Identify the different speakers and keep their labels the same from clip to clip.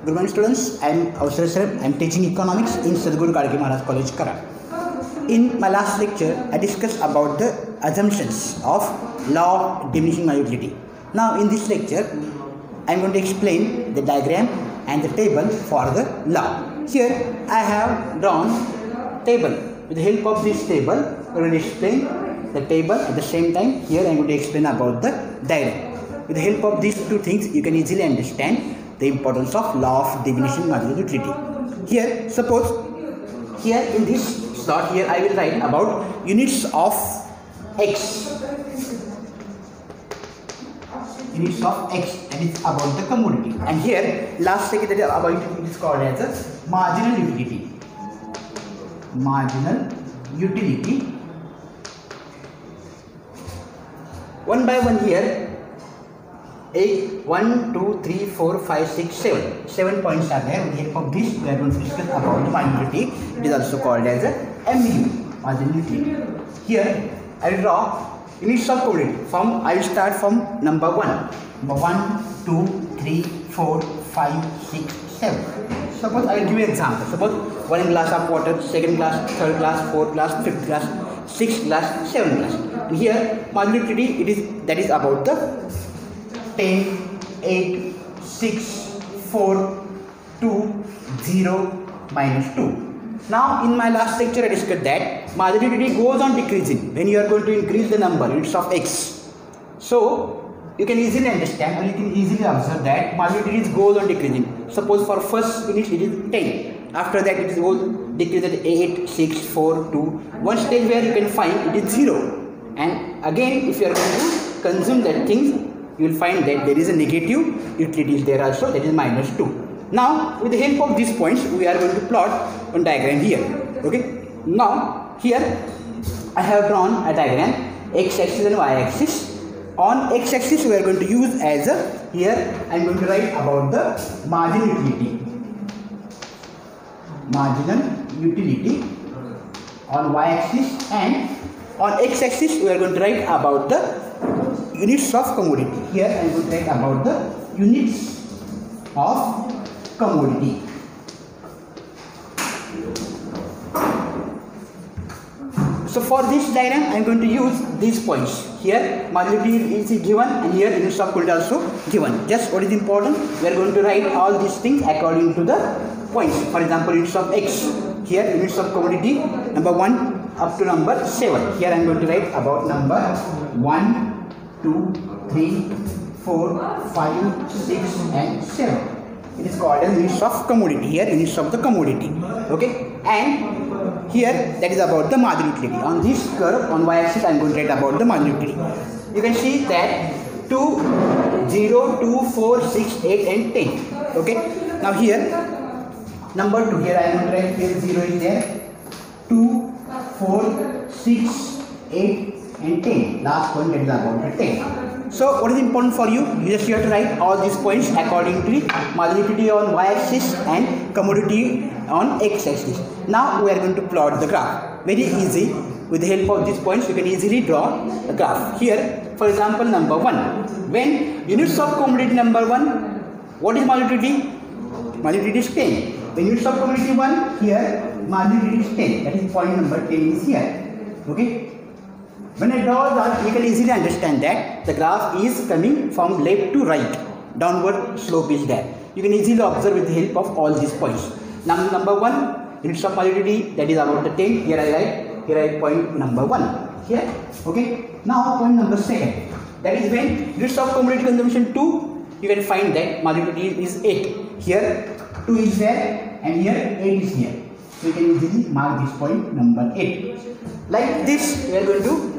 Speaker 1: Good morning students, I am Avsar sir. I am teaching economics in Sadhguru Karke Maharaj College, Kara. In my last lecture, I discussed about the assumptions of law of diminishing utility. Now in this lecture, I am going to explain the diagram and the table for the law. Here I have drawn table. With the help of this table, I will explain the table at the same time. Here I am going to explain about the diagram. With the help of these two things, you can easily understand the importance of law of diminishing marginal utility. Here, suppose here in this slot, here I will write about units of x. Units of x, that is about the commodity. And here, last second that is about it is called as a marginal utility. Marginal utility. One by one here. 1, 2, 3, 4, 5, 6, 7. 7 points are there. With the help of this, we are going to discuss about the marginal utility. It is also called as a MU, marginal utility. Here, I will draw units of commodity. I will start from number 1. Number 1, 2, 3, 4, 5, 6, 7. Suppose I will give you an example. Suppose 1 glass of water, 2nd glass, 3rd glass, 4th glass, 5th glass, 6th glass, 7th glass. And here, marginal utility, that is about the 10, 8, 6, 4, 2, 0, minus 2. Now in my last lecture I discussed that marginal utility goes on decreasing when you are going to increase the number units of x. So you can easily understand or you can easily observe that marginal utility goes on decreasing. Suppose for first unit it is 10. After that it goes decrease at 8, 6, 4, 2. One stage where you can find it is 0. And again if you are going to consume that thing, you will find that there is a negative utility is there also, that is minus 2. Now with the help of these points we are going to plot one diagram here. Okay. Now here I have drawn a diagram x-axis and y-axis. On x-axis we are going to use as a, here I am going to write about the marginal utility. Marginal utility on y-axis, and on x-axis we are going to write about the units of commodity. Here I am going to write about the units of commodity. So for this diagram I am going to use these points. Here marginal utility is given and here units of commodity also given. Just what is important, we are going to write all these things according to the points. For example, units of x. Here units of commodity number 1 up to number 7. Here I am going to write about number 1, 2, 3, 4, 5, 6 and 7. It is called as units of commodity. Here units of the commodity. Okay. And here that is about the marginal utility. On this curve on y-axis I am going to write about the marginal utility. You can see that 2, 0, 2, 4, 6, 8 and 10. Okay. Now here number 2. Here I am going to write here 0 is there. 2, 4, 6, 8 and 10. Last point that is about the 10. So what is important for you? You just have to write all these points according to marginal utility on y-axis and commodity on x-axis. Now we are going to plot the graph. Very easy. With the help of these points you can easily draw a graph. Here for example number 1. When units of commodity number 1, what is marginal utility? Marginal utility is 10. When units of commodity 1, here marginal utility is 10. That is point number 10 is here. Okay. When I draw that, you can easily understand that the graph is coming from left to right. Downward slope is there. You can easily observe with the help of all these points. Now number 1, units of marginal utility, that is about the 10. Here I write point number 1. Here. Okay. Now point number 2. That is when units of commodity consumption 2, you can find that marginal utility is 8. Here 2 is there and here 8 is here. So you can easily mark this point number 8. Like this we are going to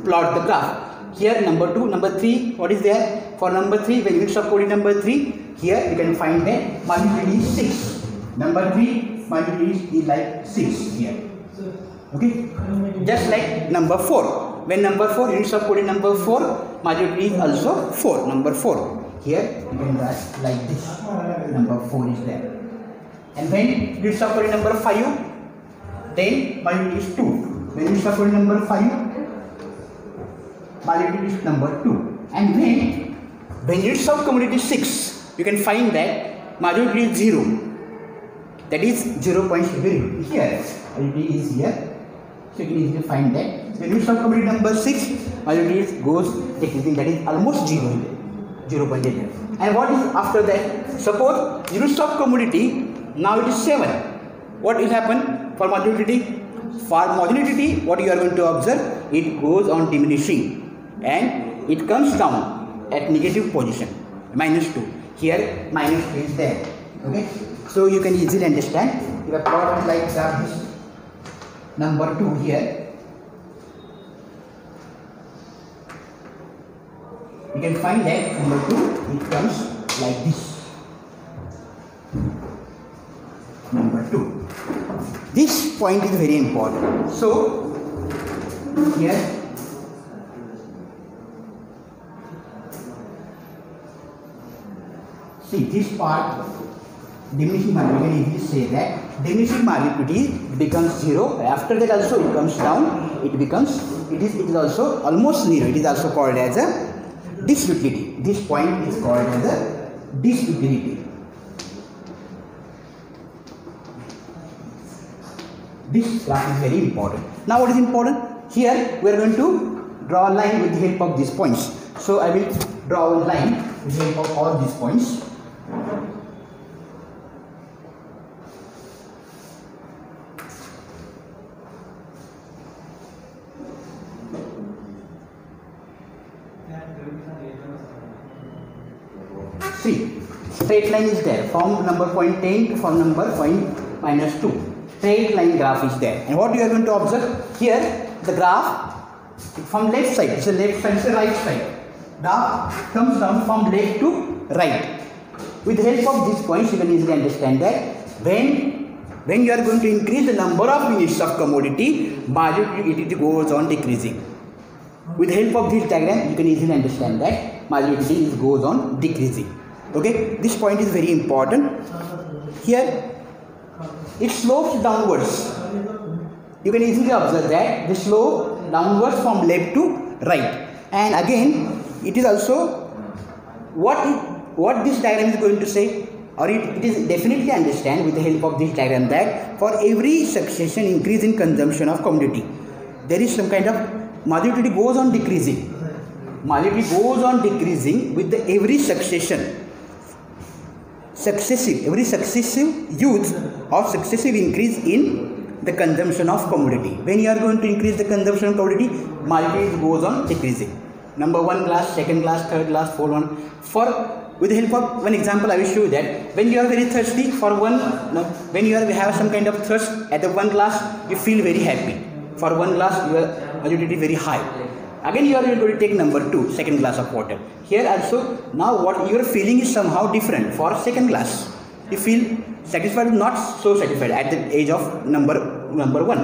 Speaker 1: plot the graph. Here number 2, number 3, what is there? For number 3, when units of commodity number 3, here you can find that marginal utility is 6. Number 3, marginal utility is like 6 here. Okay. Just like number 4. When number 4, units of commodity number 4, marginal utility is also 4. Number 4. Here you can write like this. Number 4 is there. And when units of commodity number 5, then marginal utility is 2. When units of commodity number 5, marginal utility is number 2. And when units of commodity 6, you can find that marginal utility is 0. That is 0 points will be here. Utility is here. So you can easily find that. When you stop commodity number 6, marginal utility goes decreasing. That is almost 0. 0.8. And what is after that? Suppose you stop commodity. Now it is 7. What will happen for marginal utility? For marginal utility, what you are going to observe? It goes on diminishing and it comes down at negative position, -2. Here -2 is there. Okay, so you can easily understand. If a plot like this number 2 here, you can find that number 2 it comes like this. Number 2. This point is very important. So here see this part diminishing marginal utility. We can easily say that diminishing marginal utility becomes 0. After that also it comes down. It is also almost 0. It is also called as a disutility. This point is called as a disutility. This graph is very important. Now what is important? Here we are going to draw a line with the help of these points. So I will draw a line with the help of all these points. See, straight line is there from number point 10 to from number point -2. Straight line graph is there. And what you are going to observe here, the graph from left side, it's a left side, it's a right side. Graph comes down from left to right. With the help of these points, you can easily understand that when you are going to increase the number of units of commodity, marginal utility goes on decreasing. With the help of this diagram, you can easily understand that marginal utility goes on decreasing. Okay, this point is very important. Here it slopes downwards. You can easily observe that the slope downwards from left to right. And again, it is also what this diagram is going to say, or it is definitely understand with the help of this diagram that for every succession increase in consumption of commodity, there is some kind of marginal utility goes on decreasing. Marginal utility goes on decreasing with the every every successive use or successive increase in the consumption of commodity. When you are going to increase the consumption of commodity, marginal utility goes on decreasing. Number 1 glass, second glass, third glass, fourth one. For with the help of one example, I will show you that when you are very thirsty for one, when you have some kind of thirst at the 1 glass, you feel very happy. For 1 glass, your marginal utility very high. Again, you are going to take number 2, second glass of water. Here also, now what you are feeling is somehow different. For second glass, you feel satisfied, not so satisfied at the age of number 1.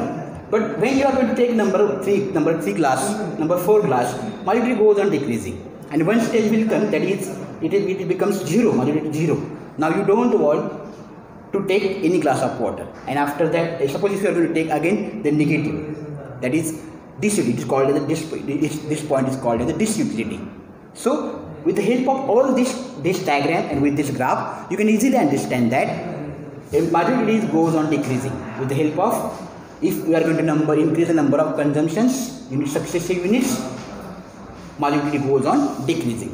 Speaker 1: But when you are going to take number 3 glass, number 4 glass, marginal utility goes on decreasing. And one stage will come, that is, it becomes 0, marginal utility 0. Now you don't want to take any glass of water. And after that, suppose if you are going to take again the negative, that is disutility. It is called as this point is called as a disutility. So with the help of all this diagram and with this graph, you can easily understand that marginal utility goes on decreasing. With the help of, if we are going to increase the number of consumptions in successive units, marginal utility goes on decreasing.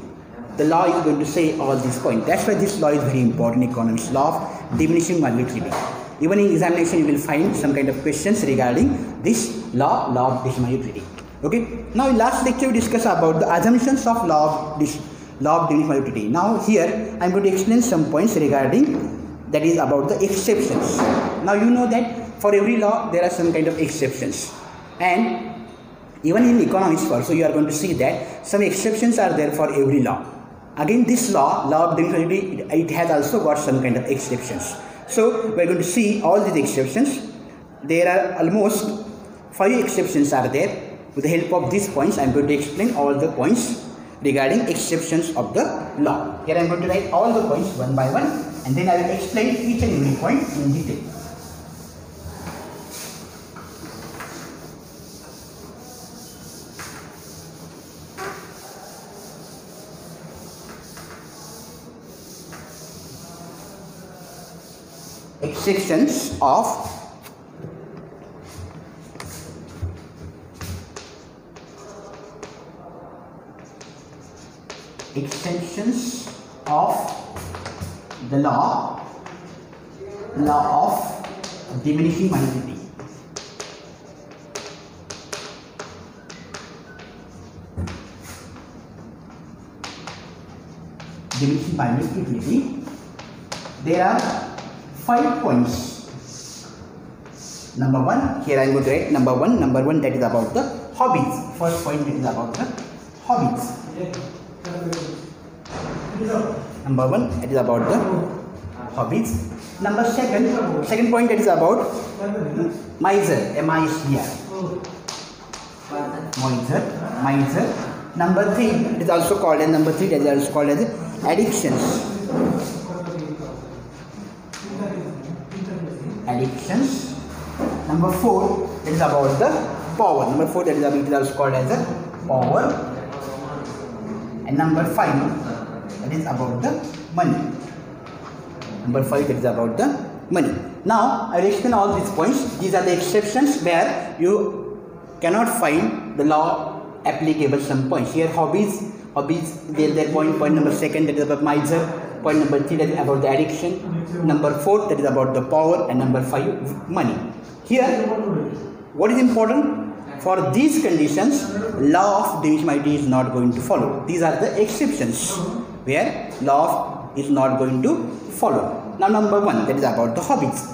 Speaker 1: The law is going to say all these points. That's why this law is very important in economics, law of diminishing marginal utility. Even in examination, you will find some kind of questions regarding this law of diminishing utility. Okay. Now, in last lecture, we discussed about the assumptions of law of diminishing utility. Now, here I am going to explain some points regarding that is about the exceptions. Now, you know that for every law there are some kind of exceptions, and even in economics also you are going to see that some exceptions are there for every law. Again, this law of diminishing utility, it has also got some kind of exceptions. So we are going to see all these exceptions. There are almost 5 exceptions are there. With the help of these points, I am going to explain all the points regarding exceptions of the law. Here I am going to write all the points one by one, and then I will explain each and every point in detail. exceptions of the law of diminishing utility. Diminishing utility. There are 5 points. Number 1, here I am going to write number 1. Number 1, that is about the hobbies. First point, that is about the hobbies. Number 1, that is about the hobbies. Number second point, that is about miser, M-I-C-R. Miser. Number 3, it is also called as addictions. Number 4, it is about the power. Number 4, that is also called as a power. And number 5, that is about the money. Number 5, that is about the money. Now I will explain all these points. These are the exceptions where you cannot find the law applicable. Some points here, hobbies, their point number 2, that is about miser. Point number 3, that is about the addiction. Number 4, that is about the power. And number 5, money. Here, what is important? For these conditions, law of diminishing utility is not going to follow. These are the exceptions where law is not going to follow. Now number 1, that is about the hobbies.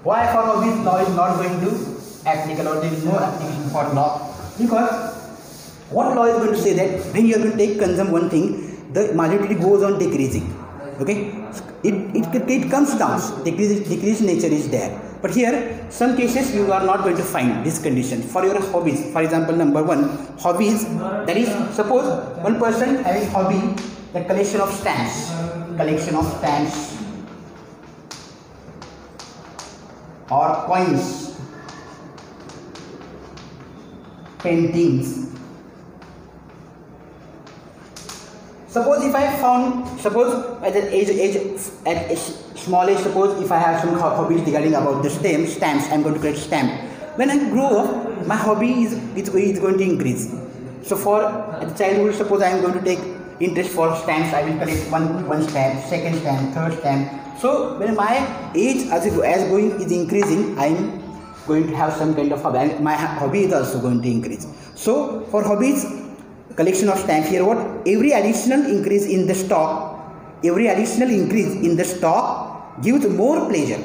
Speaker 1: Why for hobbies law is not going to applicable, or there is no application for law? Because what law is going to say that when you are going to consume one thing, the marginality goes on decreasing. Okay, it comes down. Decrease nature is there. But here, some cases you are not going to find this condition. For your hobbies, for example, number 1, hobbies. That is, suppose one person having hobby, the collection of stamps, or coins, paintings. Suppose if I found, at a small age, suppose if I have some hobbies regarding about the stamps, I am going to collect stamp. When I grow up, my hobby is going to increase. So for at the childhood, suppose I am going to take interest for stamps, I will collect one stamp, second stamp, third stamp. So when my age as going is increasing, I am going to have some kind of hobby, and my hobby is also going to increase. So for hobbies, collection of stamps, here what? Every additional increase in the stock gives more pleasure.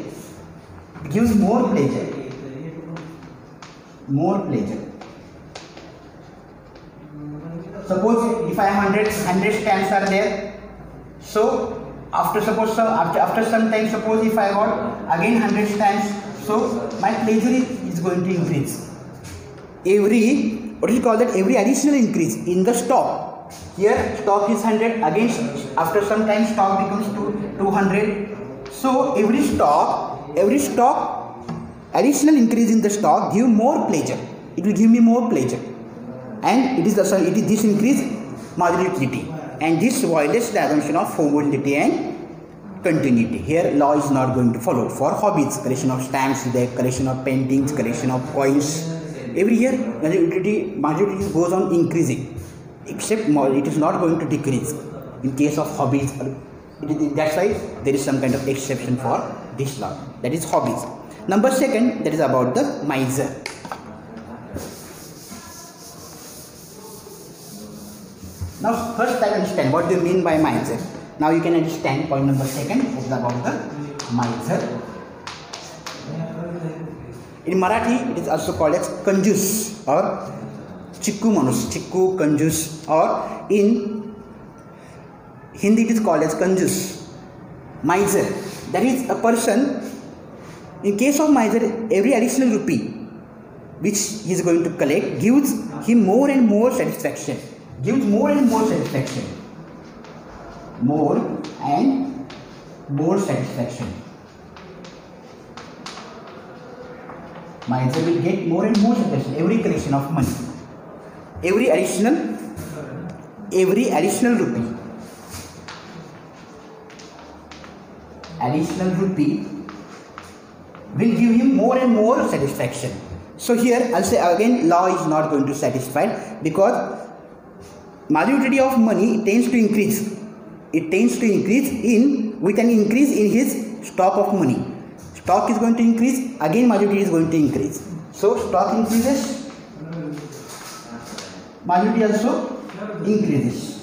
Speaker 1: Suppose if I have 100 stamps are there, so after some time, suppose if I got again 100 stamps, so my pleasure is going to increase. Every additional increase in the stock. Here stock is 100, again after some time stock becomes 200. So every stock additional increase in the stock give more pleasure. It will give me more pleasure, and this increase marginal utility, and this violates the assumption of homogeneity and continuity. Here law is not going to follow. For hobbies, collection of stamps, the collection of paintings, collection of coins. Every year, marginal utility goes on increasing, except it is not going to decrease in case of hobbies. That's why there is some kind of exception for this law. That is hobbies. Number 2, that is about the miser. Now, first I understand what do you mean by miser. Now you can understand point number 2, that is about the miser. In Marathi, it is also called as kanjus or chikku manus, chikku kanjus, or in Hindi it is called as kanjus. Miser, that is a person. In case of miser, every additional rupee which he is going to collect gives him more and more satisfaction. Miser will get more and more satisfaction. Every collection of money, every additional rupee will give him more and more satisfaction. So here I'll say again, law is not going to satisfy, because marginal utility of money tends to increase. It tends to increase with an increase in his stock of money. Stock is going to increase, again marginal utility is going to increase. So stock increases, marginal utility also increases.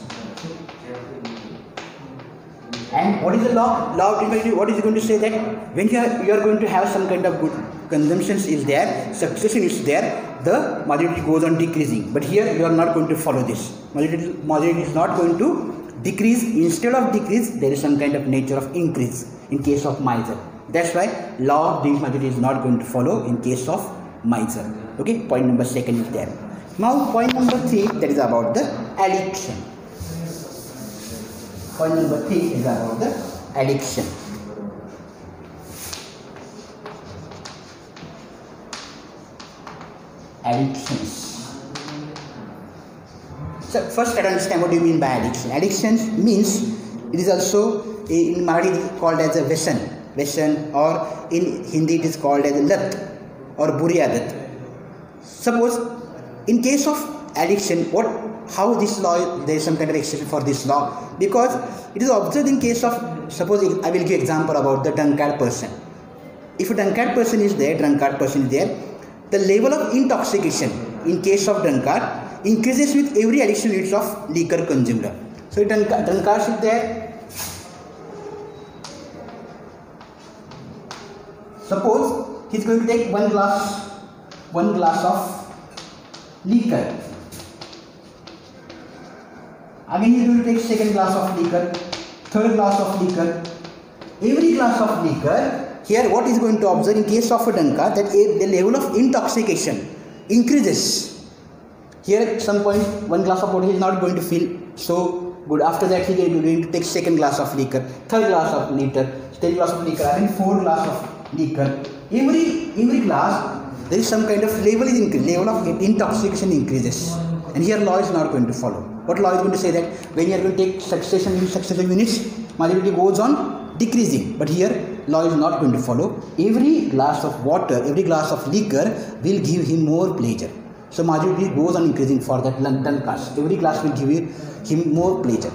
Speaker 1: And what is the law? Law of utility, what is going to say that when you are going to have some kind of good consumptions is there, succession is there, the marginal utility goes on decreasing. But here you are not going to follow this. Marginal utility is not going to decrease. Instead of decrease, there is some kind of nature of increase in case of miser. That's why law of marginal utility is not going to follow in case of miser. Okay, point number 2 is there. Now point number 3, that is about the addiction. Point number 3 is about the addiction. Addictions. So first, let us understand what do you mean by addiction. Addictions means it is also in Marathi called as a Veshan, or in Hindi it is called as lat or buri adat. Suppose in case of addiction, how this law, there is some kind of exception for this law, because it is observed in case of, suppose I will give example about the drunkard person. If a drunkard person is there, the level of intoxication in case of drunkard increases with every additional units of liquor consumed. So drunkard is there. Suppose he is going to take one glass of liquor. Again he is going to take second glass of liquor, third glass of liquor. Every glass of liquor, here what is going to observe in case of a drunkard, that the level of intoxication increases. Here at some point one glass of water he is not going to feel so good. After that he is going to take second glass of liquor, third glass of liquor, third glass of liquor, again fourth glass of liquor. Every glass there is some kind of level of intoxication increases, and here law is not going to follow. What law is going to say that when you are going to take successive units, marginal utility goes on decreasing, but here law is not going to follow. Every glass of water, every glass of liquor will give him more pleasure. So marginal utility goes on increasing for that London class. Every glass will give him more pleasure.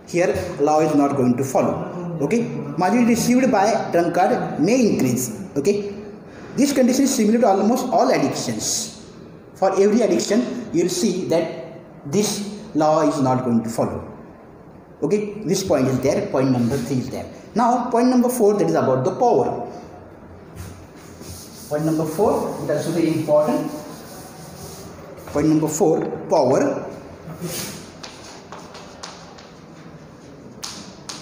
Speaker 1: Here law is not going to follow. Okay, marginal received by drunkard may increase. Okay, this condition is similar to almost all addictions. For every addiction, you will see that this law is not going to follow. Okay, this point is there. Point number 3 is there. Now point number 4, that is about the power. Point number 4 is also very important. Point number 4, power.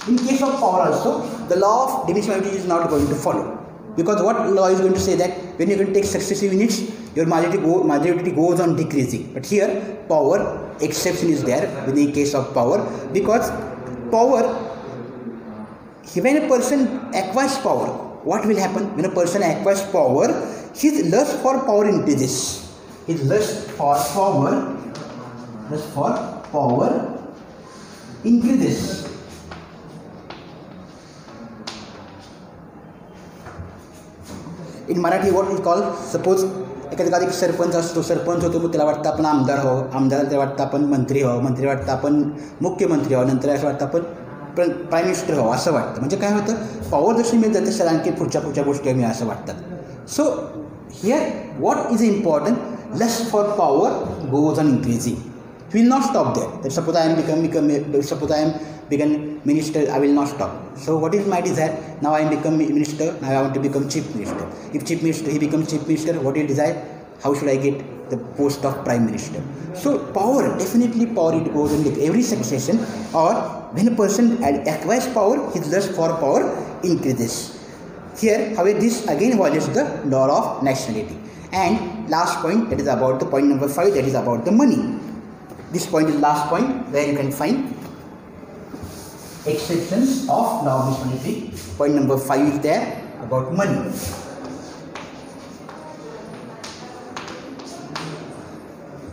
Speaker 1: In case of power also, the law of diminishing utility is not going to follow, because what law is going to say that when you are going to take successive units, your marginal utility goes on decreasing. But here power exception is there in the case of power, because power, when a person acquires power, what will happen? When a person acquires power, his lust for power increases. His lust for power increases. In Marathi what is called, suppose एखादा एक सरपंच असतो, सरपंच होतो, मग त्याला वाटतं आपण आमदार हो, आमदार त्याला वाटतं आपण मंत्री हो, मंत्री वाटतं आपण मुख्यमंत्री हो, नंतर असं वाटतं आपण प्राईम मिनिस्टर हो, असं वाटतं. म्हणजे काय होतं, पॉवर जशी मिळतं तसं आणखी पुढच्या गोष्टी मी असं वाटतात. So here what is important, lust for power goes on increasing. We will not stop there. That suppose I am become minister, I will not stop. So what is my desire? Now I am become minister, now I want to become chief minister. If chief minister, he becomes chief minister, what do you desire? How should I get the post of prime minister? So power, definitely power, it goes on every succession, or when a person acquires power, his lust for power increases. Here, however, this again violates the law of nationality. And last point, that is about the point number 5, that is about the money. This point is last point where you can find exceptions of law of nationality. Point number 5 is there about money.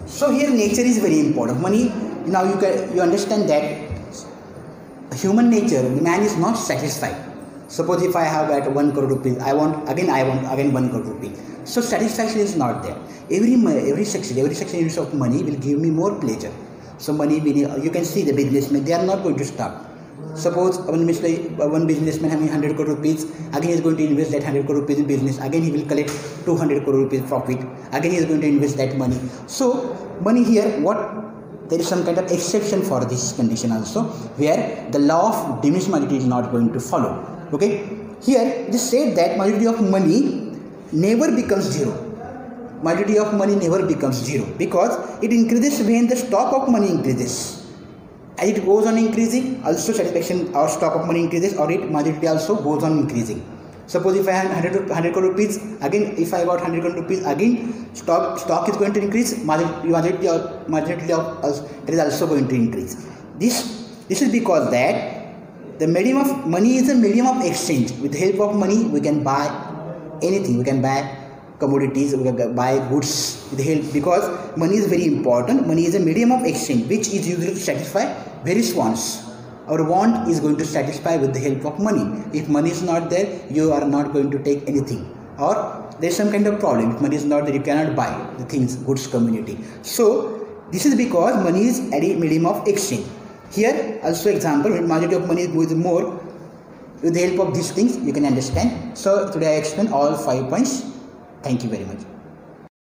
Speaker 1: So here nature is very important. Money, now you understand that human nature, the man is not satisfied. Suppose if I have at 1 crore rupees, I want again 1 crore rupees. So satisfaction is not there. Every section use of money will give me more pleasure. So money, you can see the businessmen, they are not going to stop. Suppose one businessman having 100 crore rupees, again he is going to invest that 100 crore rupees in business, again he will collect 200 crore rupees profit, again he is going to invest that money. So money here, there is some kind of exception for this condition also, where the law of diminished marginality is not going to follow. Okay, here it is said that marginality of money never becomes zero. Marginality of money never becomes zero because it increases when the stock of money increases. As it goes on increasing, also satisfaction or stock of money increases, or marginality also goes on increasing. Suppose if I have 100 crore rupees, again if I got 100 crore rupees, again stock is going to increase, marginality is also going to increase. This is because that the medium of money is a medium of exchange. With the help of money, we can buy anything. We can buy commodities, we can buy goods with the help, because money is very important. Money is a medium of exchange which is used to satisfy various wants. Our want is going to satisfy with the help of money. If money is not there, you are not going to take anything, or there is some kind of problem. If money is not there, you cannot buy the things, goods, community. So this is because money is a medium of exchange. Here also example, when marginality of money goes more, with the help of these things you can understand. So today I explained all 5 points. Thank you very much.